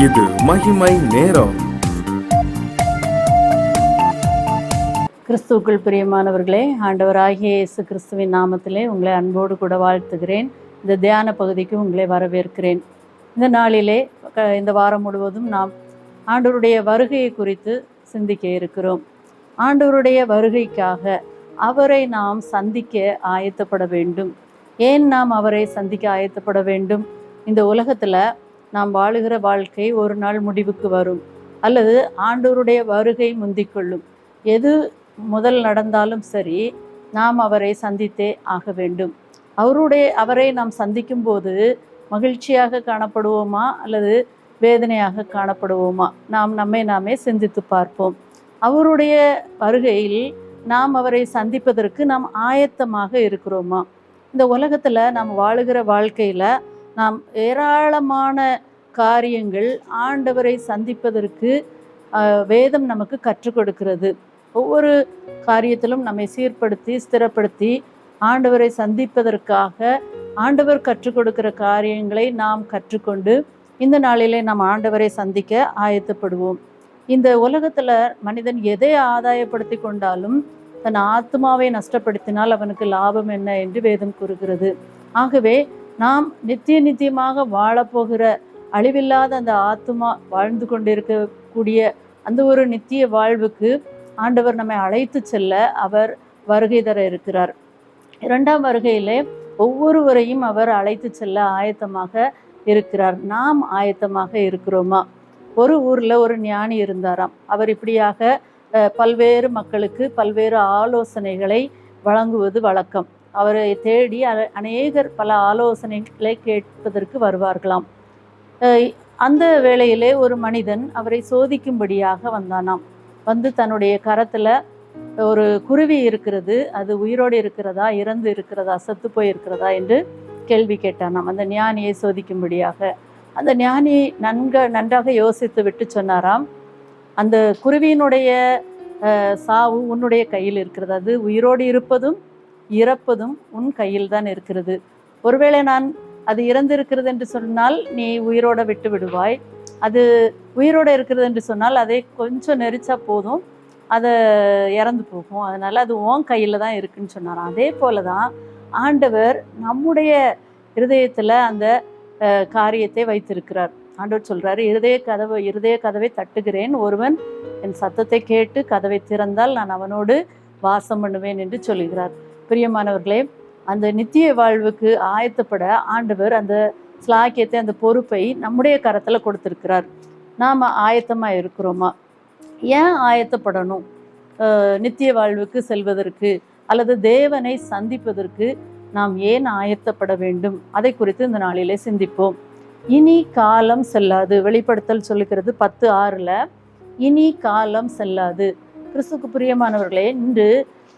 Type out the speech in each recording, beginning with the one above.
இது மகிமை நேரம். கிறிஸ்துவுக்குள் பிரியமானவர்களே, ஆண்டவராகிய இயேசு கிறிஸ்துவின் நாமத்திலே உங்களை அன்போடு கூட வாழ்த்துகிறேன். இந்த தியான பகுதிக்கு உங்களை வரவேற்கிறேன். இந்த நாளிலே இந்த வாரம் முழுவதும் நாம் ஆண்டவருடைய வருகையை குறித்து சிந்திக்க இருக்கிறோம். ஆண்டவருடைய வருகைக்காக அவரை நாம் சந்திக்க ஆயத்தப்பட வேண்டும். ஏன் நாம் அவரை சந்திக்க ஆயத்தப்பட வேண்டும்? இந்த உலகத்தில் நாம் வாழுகிற வாழ்க்கை ஒரு நாள் முடிவுக்கு வரும், அல்லது ஆண்டவருடைய வருகை முந்திக்கொள்ளும். எது முதல் நடந்தாலும் சரி, நாம் அவரை சந்தித்தே ஆக வேண்டும். அவரை நாம் சந்திக்கும் போது மகிழ்ச்சியாக காணப்படுவோமா அல்லது வேதனையாக காணப்படுவோமா? நாம் நம்மை நாமே சிந்தித்து பார்ப்போம். அவருடைய வருகையில் நாம் அவரை சந்திப்பதற்கு நாம் ஆயத்தமாக இருக்கிறோமா? இந்த உலகத்தில் நாம் வாழுகிற வாழ்க்கையில் நாம் ஏராளமான காரியங்கள் ஆண்டவரை சந்திப்பதற்கு வேதம் நமக்கு கற்றுக் கொடுக்கிறது. ஒவ்வொரு காரியத்திலும் நம்மை சீர்படுத்தி ஸ்திரப்படுத்தி ஆண்டவரை சந்திப்பதற்காக ஆண்டவர் கற்றுக் கொடுக்கிற காரியங்களை நாம் கற்றுக்கொண்டு இந்த நாளிலே நாம் ஆண்டவரை சந்திக்க ஆயத்தப்படுவோம். இந்த உலகத்தில் மனிதன் எதை ஆதாயப்படுத்தி கொண்டாலும் தன் ஆத்மாவை நஷ்டப்படுத்தினால் அவனுக்கு லாபம் என்ன என்று வேதம் கூறுகிறது. ஆகவே நாம் நித்தியமாக வாழப்போகிற அழிவில்லாத அந்த ஆத்மா வாழ்ந்து கொண்டிருக்கக்கூடிய அந்த ஒரு நித்திய வாழ்வுக்கு ஆண்டவர் நம்மை அழைத்து செல்ல அவர் வருகை தர இருக்கிறார். இரண்டாம் வருகையிலே ஒவ்வொருவரையும் அவர் அழைத்து செல்ல ஆயத்தமாக இருக்கிறார். நாம் ஆயத்தமாக இருக்கிறோமா? ஒரு ஊரில் ஒரு ஞானி இருந்தாராம். அவர் இப்படியாக பல்வேறு மக்களுக்கு பல்வேறு ஆலோசனைகளை வழங்குவது வழக்கம். அவரை தேடி அநேகர் பல ஆலோசனைகளை கேட்பதற்கு வருவார்களாம். அந்த வேளையிலே ஒரு மனிதன் அவரை சோதிக்கும்படியாக வந்தானாம். வந்து தன்னுடைய கரத்தில் ஒரு குருவி இருக்கிறது, அது உயிரோடு இருக்கிறதா, இறந்து இருக்கிறதா, செத்து போய் இருக்கிறதா என்று கேள்வி கேட்டானாம் அந்த ஞானியை சோதிக்கும்படியாக. அந்த ஞானி நன்றாக யோசித்து விட்டு சொன்னாராம், அந்த குருவியினுடைய சாவு உன்னுடைய கையில் இருக்கிறது. அது உயிரோடு இருப்பதும் இறப்பதும் உன் கையில் தான் இருக்கிறது. ஒருவேளை நான் அது இறந்து இருக்கிறது என்று சொன்னால் நீ உயிரோட விட்டு விடுவாய். அது உயிரோடு இருக்கிறது என்று சொன்னால் அதை கொஞ்சம் நெரிச்சா போதும், அதை இறந்து போகும். அதனால் அது உன் கையில் தான் இருக்குன்னு சொன்னாராம். அதே போல தான் ஆண்டவர் நம்முடைய இருதயத்தில் அந்த காரியத்தை வைத்திருக்கிறார். ஆண்டவர் சொல்கிறாரு, இருதய கதவை தட்டுகிறேன், ஒருவன் என் சத்தத்தை கேட்டு கதவை திறந்தால் நான் அவனோடு வாசம் பண்ணுவேன் என்று சொல்கிறார். பிரியமானவர்களே, அந்த நித்திய வாழ்வுக்கு ஆயத்தப்பட ஆண்டவர் அந்த ஸ்லாக்கியத்தை, அந்த பொறுப்பை நம்முடைய கரத்தில் கொடுத்துருக்கிறார். நாம் ஆயத்தமாக இருக்கிறோமா? ஏன் ஆயத்தப்படணும்? நித்திய வாழ்வுக்கு செல்வதற்கு அல்லது தேவனை சந்திப்பதற்கு நாம் ஏன் ஆயத்தப்பட வேண்டும்? அதை குறித்து இந்த நாளிலே சிந்திப்போம். இனி காலம் செல்லாது. வெளிப்படுத்தல் சொல்லுகிறது 10:6, இனி காலம் செல்லாது. கிறிஸ்துவுக்கு பிரியமானவர்களே, இன்று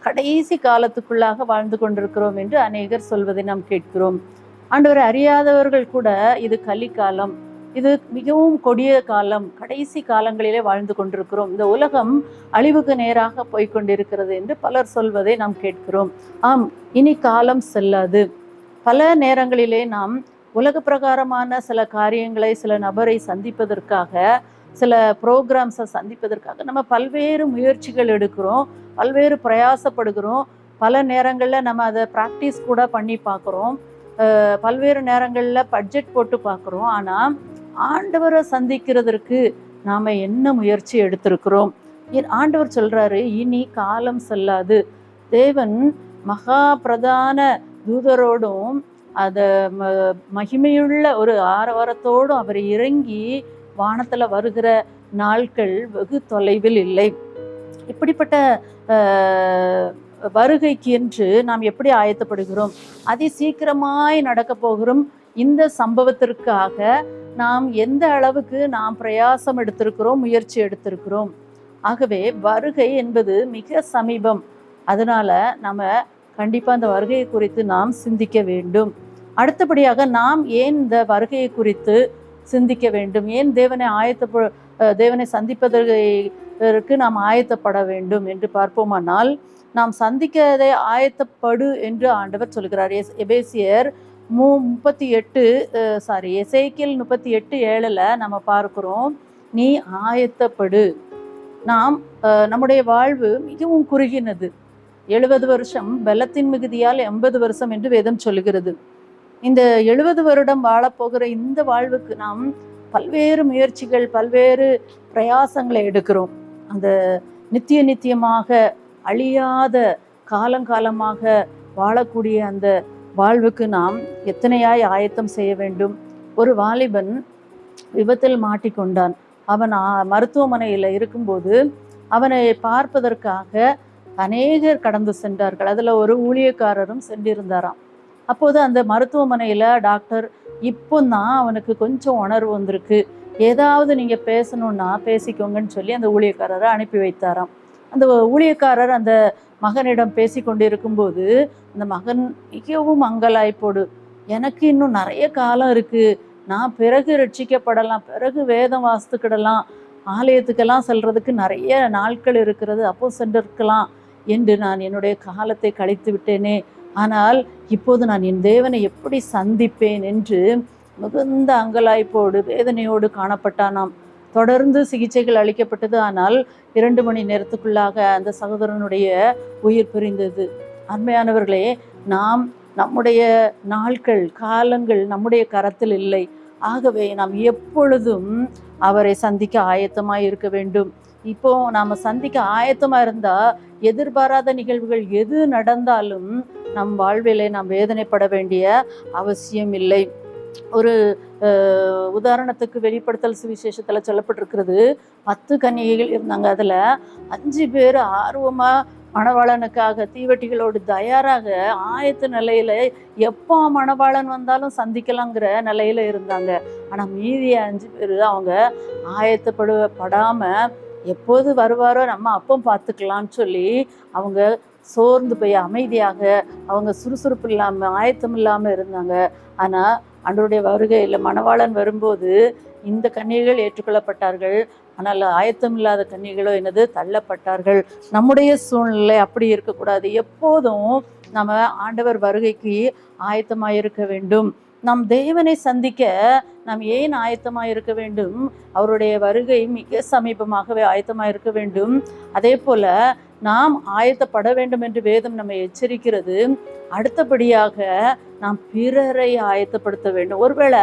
கடைசி காலத்துக்குள்ளாக வாழ்ந்து கொண்டிருக்கிறோம் என்று அநேகர் சொல்வதை நாம் கேட்கிறோம். ஆண்டவரை அறியாதவர்கள் கூட இது கலிக்காலம், இது மிகவும் கொடிய காலம், கடைசி காலங்களிலே வாழ்ந்து கொண்டிருக்கிறோம், இந்த உலகம் அழிவுக்கு நேராக போய்கொண்டிருக்கிறது என்று பலர் சொல்வதை நாம் கேட்கிறோம். ஆம், இனி காலம் செல்லாது. பல நேரங்களிலே நாம் உலக பிரகாரமான சில காரியங்களை, சில நபரை சந்திப்பதற்காக, சில ப்ரோக்ராம்ஸை சந்திப்பதற்காக நம்ம பல்வேறு முயற்சிகள் எடுக்கிறோம், பல்வேறு பிரயாசப்படுகிறோம். பல நேரங்களில் நம்ம அதை ப்ராக்டிஸ் கூட பண்ணி பார்க்குறோம், பல்வேறு நேரங்களில் பட்ஜெட் போட்டு பார்க்குறோம். ஆனால் ஆண்டவரை சந்திக்கிறதற்கு நாம் என்ன முயற்சி எடுத்திருக்கிறோம்? ஆண்டவர் சொல்கிறாரு, இனி காலம் செல்லாது. தேவன் மகா பிரதான தூதரோடும் அதை மகிமையுள்ள ஒரு ஆரவாரத்தோடும் அவர் இறங்கி வானத்தில் வருகிற நாட்கள் வெகு தொலைவில் இல்லை. இப்படிப்பட்ட வருகைக்கு என்று நாம் எப்படி ஆயத்தப்படுகிறோம்? அதி சீக்கிரமாய் நடக்க போகிறோம் இந்த சம்பவத்திற்காக நாம் எந்த அளவுக்கு நாம் பிரயாசம் எடுத்திருக்கிறோம், முயற்சி எடுத்திருக்கிறோம்? ஆகவே வருகை என்பது மிக சமீபம். அதனால நம்ம கண்டிப்பாக அந்த வருகையை குறித்து நாம் சிந்திக்க வேண்டும். அடுத்தபடியாக நாம் ஏன் இந்த வருகையை குறித்து சிந்திக்க வேண்டும்? ஏன் தேவனை சந்திப்பதற்கு நாம் ஆயத்தப்பட வேண்டும் என்று பார்ப்போமானால், நாம் சந்திக்கதை ஆயத்தப்படு என்று ஆண்டவர் சொல்கிறார். எபேசியர் எசேக்கியேல் 38:7 நம்ம பார்க்கிறோம், நீ ஆயத்தப்படு. நாம் நம்முடைய வாழ்வு மிகவும் குறுகினது. 70 வருஷம் பலத்தின் மிகுதியால் 80 வருஷம் என்று வேதம் சொல்லுகிறது. இந்த 70 வருடம் வாழப்போகிற இந்த வாழ்வுக்கு நாம் பல்வேறு முயற்சிகள், பல்வேறு பிரயாசங்களை எடுக்கிறோம். அந்த நித்தியமாக அழியாத காலங்காலமாக வாழக்கூடிய அந்த வாழ்வுக்கு நாம் எத்தனையாய் ஆயத்தம் செய்ய வேண்டும். ஒரு வாலிபன் விபத்தில் மாட்டிக்கொண்டான். அவன் மருத்துவமனையில் இருக்கும்போது அவனை பார்ப்பதற்காக அநேகர் கடந்து சென்றார்கள். அதில் ஒரு ஊழியக்காரரும் சென்றிருந்தாராம். அப்போது அந்த மருத்துவமனையில் டாக்டர், இப்போ தான் அவனுக்கு கொஞ்சம் உணர்வு வந்திருக்கு, ஏதாவது நீங்கள் பேசணுன்னா பேசிக்கோங்கன்னு சொல்லி அந்த ஊழியக்காரரை அனுப்பி வைத்தாராம். அந்த ஊழியக்காரர் அந்த மகனிடம் பேசி கொண்டு இருக்கும்போது அந்த மகன் மிகவும் அங்கலாய்ப்போடு, எனக்கு இன்னும் நிறைய காலம் இருக்குது, நான் பிறகு ரட்சிக்கப்படலாம், பிறகு வேதம் வாசித்துக்கிடலாம், ஆலயத்துக்கெல்லாம் செல்றதுக்கு நிறைய நாட்கள் இருக்கிறது, அப்போ சென்றிருக்கலாம் என்று நான் என்னுடைய காலத்தை கழித்து விட்டேனே, ஆனால் இப்போது நான் என் தேவனை எப்படி சந்திப்பேன் என்று மிகுந்த அங்கலாய்ப்போடு வேதனையோடு காணப்பட்டானாம். தொடர்ந்து சிகிச்சைகள் அளிக்கப்பட்டது. ஆனால் 2 மணி நேரத்துக்குள்ளாக அந்த சகோதரனுடைய உயிர் பிரிந்தது. அருமையானவர்களே, நாம் நம்முடைய நாட்கள், காலங்கள் நம்முடைய கரத்தில் இல்லை. ஆகவே நாம் எப்பொழுதும் அவரை சந்திக்க ஆயத்தமாக இருக்க வேண்டும். இப்போ நாம் சந்திக்க ஆயத்தமாக இருந்தால் எதிர்பாராத நிகழ்வுகள் எது நடந்தாலும் நம் வாழ்விலே நாம் வேதனைப்பட வேண்டிய அவசியம் இல்லை. ஒரு உதாரணத்துக்கு வெளிப்படுத்தல் சுவிசேஷத்தில் சொல்லப்பட்டிருக்கிறது, 10 கன்னிகைகள் இருந்தாங்க. அதில் 5 பேர் ஆர்வமாக மணவாளனுக்காக தீவெட்டிகளோடு தயாராக ஆயத்த நிலையில் எப்போ மணவாளன் வந்தாலும் சந்திக்கலாங்கிற நிலையில் இருந்தாங்க. ஆனால் மீதி 5 பேர் அவங்க ஆயத்தப்படாமல் எப்போது வருவாரோ நம்ம அப்போ பார்த்துக்கலான்னு சொல்லி அவங்க சோர்ந்து போய் அமைதியாக அவங்க சுறுசுறுப்பு இல்லாமல் ஆயத்தம் இல்லாமல் இருந்தாங்க. ஆனால் ஆண்டவருடைய வருகையில் மணவாளன் வரும்போது இந்த கன்னிகைகள் ஏற்றுக்கொள்ளப்பட்டார்கள். ஆனால் ஆயத்தம் இல்லாத கன்னிகளோ என்னது தள்ளப்பட்டார்கள். நம்முடைய சூழ்நிலை அப்படி இருக்கக்கூடாது. எப்போதும் நம்ம ஆண்டவர் வருகைக்கு ஆயத்தமாக இருக்க வேண்டும். நம் தேவனை சந்திக்க நாம் ஏன் ஆயத்தமாக இருக்க வேண்டும்? அவருடைய வருகை மிக சமீபமாகவே ஆயத்தமாக இருக்க வேண்டும். அதே போல நாம் ஆயத்தப்பட வேண்டும் என்று வேதம் நம்மை எச்சரிக்கிறது. அடுத்தபடியாக நாம் பிறரை ஆயத்தப்படுத்த வேண்டும். ஒருவேளை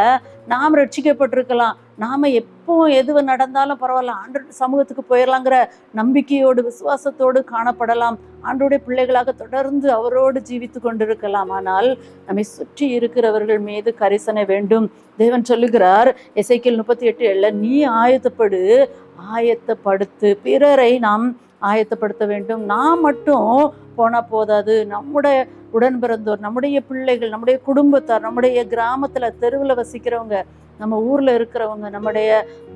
நாம் ரட்சிக்கப்பட்டிருக்கலாம், நாம் எப்போ எது நடந்தாலும் பரவாயில்ல, ஆண்டவருடைய சமூகத்துக்கு போயிடலாங்கிற நம்பிக்கையோடு விசுவாசத்தோடு காணப்படலாம். ஆண்டவருடைய பிள்ளைகளாக தொடர்ந்து அவரோடு ஜீவித்து கொண்டிருக்கலாம். ஆனால் நம்மை சுற்றி இருக்கிறவர்கள் மீது கரிசனை வேண்டும். தேவன் சொல்லுகிறார் எசேக்கியேல் 38:7, நீ ஆயத்தப்படு, ஆயத்தப்படுத்து, பிறரை நாம் ஆயத்தப்படுத்த வேண்டும். நாம் மட்டும் போனால் போதாது. நம்முடைய உடன் பிறந்தோர், நம்முடைய பிள்ளைகள், நம்முடைய குடும்பத்தார், நம்முடைய கிராமத்தில் தெருவில் வசிக்கிறவங்க, நம்ம ஊரில் இருக்கிறவங்க, நம்முடைய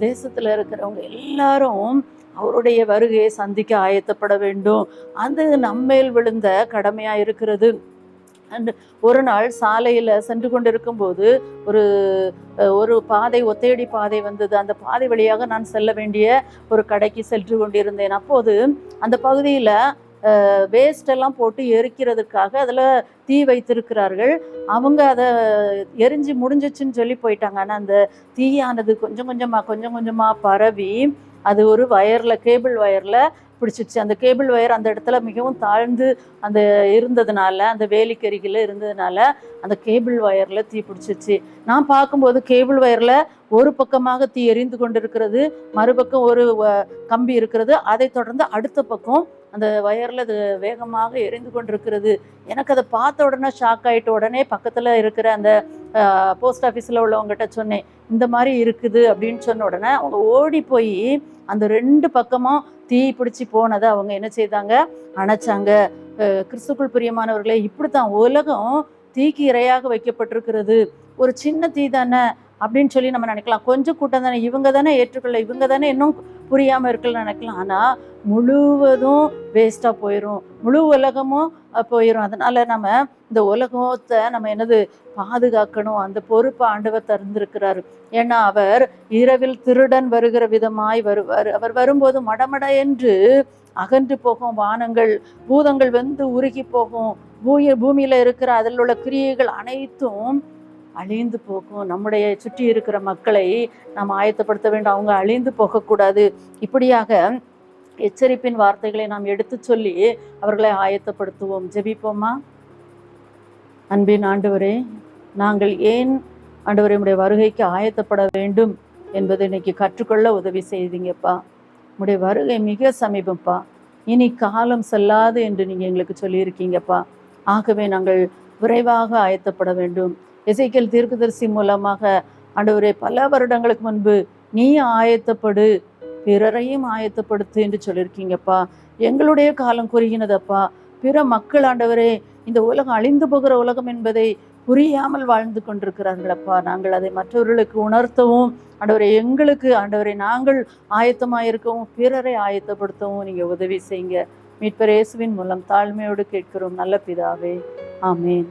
தேசத்தில் இருக்கிறவங்க எல்லாரும் அவருடைய வருகையை சந்திக்க ஆயத்தப்பட வேண்டும். அது நம்மேல் விழுந்த கடமையாக இருக்கிறது. அண்ட் ஒரு நாள் சாலையில் சென்று கொண்டிருக்கும்போது ஒரு பாதை, ஒத்தையடி பாதை வந்தது. அந்த பாதை வழியாக நான் செல்ல வேண்டிய ஒரு கடைக்கு சென்று கொண்டிருந்தேன். அப்போது அந்த பகுதியில் வேஸ்டெல்லாம் போட்டு எரிக்கிறதுக்காக அதில் தீ வைத்திருக்கிறார்கள். அவங்க அதை எரிஞ்சு முடிஞ்சிச்சுன்னு சொல்லி போயிட்டாங்க. ஆனால் அந்த தீயானது கொஞ்சம் கொஞ்சமாக பரவி அது ஒரு வயரில், கேபிள் வயரில் பிடிச்சிடுச்சு. அந்த கேபிள் வயர் அந்த இடத்துல மிகவும் தாழ்ந்து அந்த இருந்ததுனால, அந்த வேலிக்கருகில் இருந்ததுனால அந்த கேபிள் வயரில் தீ பிடிச்சிச்சு. நான் பார்க்கும்போது கேபிள் வயரில் ஒரு பக்கமாக தீ எரிந்து கொண்டிருக்கிறது, மறுபக்கம் ஒரு கம்பி இருக்கிறது, அதை தொடர்ந்து அடுத்த பக்கம் அந்த வயரில் அது வேகமாக எரிந்து கொண்டிருக்கிறது. எனக்கு அதை பார்த்த உடனே ஷாக் ஆகிட்ட உடனே பக்கத்தில் இருக்கிற அந்த போஸ்ட் ஆஃபீஸில் உள்ளவங்ககிட்ட சொன்னேன், இந்த மாதிரி இருக்குது அப்படின்னு சொன்ன உடனே அவங்க ஓடி போய் அந்த 2 பக்கமும் தீ பிடிச்சி போனதை அவங்க என்ன செய்தாங்க, அணைச்சாங்க. கிறிஸ்துக்குள் பிரியமானவர்களே, இப்படித்தான் உலகம் தீக்கு இரையாக வைக்கப்பட்டிருக்கிறது. ஒரு சின்ன தீ தானே அப்படின்னு சொல்லி நம்ம நினைக்கலாம், கொஞ்சம் கூட்டம் தானே, இவங்க தானே ஏற்றுக்கொள்ள, இவங்க தானே இன்னும் புரியாமல் இருக்கலன்னு நினைக்கலாம். ஆனால் முழுவதும் வேஸ்ட்டாக போயிடும், முழு உலகமும் போயிடும். அதனால் நம்ம இந்த உலகத்தை நம்ம என்னது பாதுகாக்கணும். அந்த பொறுப்பை ஆண்டவர் தந்திருக்கிறார். ஏன்னா அவர் இரவில் திருடன் வருகிற விதமாய் வருவார். அவர் வரும்போது மடமட என்று அகன்று போகும் வானங்கள், பூதங்கள் வெந்து உருகி போகும், பூமியில் இருக்கிற அதில் உள்ள கிரியைகள் அனைத்தும் அழிந்து போகும். நம்முடைய சுற்றி இருக்கிற மக்களை நாம் ஆயத்தப்படுத்த வேண்டும், அவங்க அழிந்து போகக்கூடாது. இப்படியாக எச்சரிப்பின் வார்த்தைகளை நாம் எடுத்து சொல்லி அவர்களை ஆயத்தப்படுத்துவோம். ஜெபிப்போமா? அன்பின் ஆண்டவரே, நாங்கள் ஏன் ஆண்டவரே உம்முடைய வருகைக்கு ஆயத்தப்பட வேண்டும் என்பதை இன்னைக்கு கற்றுக்கொள்ள உதவி செய்தீங்கப்பா. உம்முடைய வருகை மிக சமீபம்ப்பா. இனி காலம் செல்லாது என்று நீங்கள் எங்களுக்கு சொல்லியிருக்கீங்கப்பா. ஆகவே நாங்கள் விரைவாக ஆயத்தப்பட வேண்டும். எசேக்கியேல் தீர்க்கதரிசி மூலமாக ஆண்டவரே பல வருடங்களுக்கு முன்பு நீ ஆயத்தப்படு, பிறரையும் ஆயத்தப்படுத்து என்று சொல்லியிருக்கீங்கப்பா. எங்களுடைய காலம் குறுகினதப்பா. பிற மக்கள் ஆண்டவரே இந்த உலகம் அழிந்து போகிற உலகம் என்பதை புரியாமல் வாழ்ந்து கொண்டிருக்கிறார்களப்பா. நாங்கள் அதை மற்றவர்களுக்கு உணர்த்தவும் ஆண்டவரை, எங்களுக்கு ஆண்டவரை நாங்கள் ஆயத்தமாயிருக்கவும் பிறரை ஆயத்தப்படுத்தவும் நீங்கள் உதவி செய்யுங்க. மீட்பர் இயேசுவின் மூலம் தாழ்மையோடு கேட்கிறோம் நல்ல பிதாவே, ஆமேன்.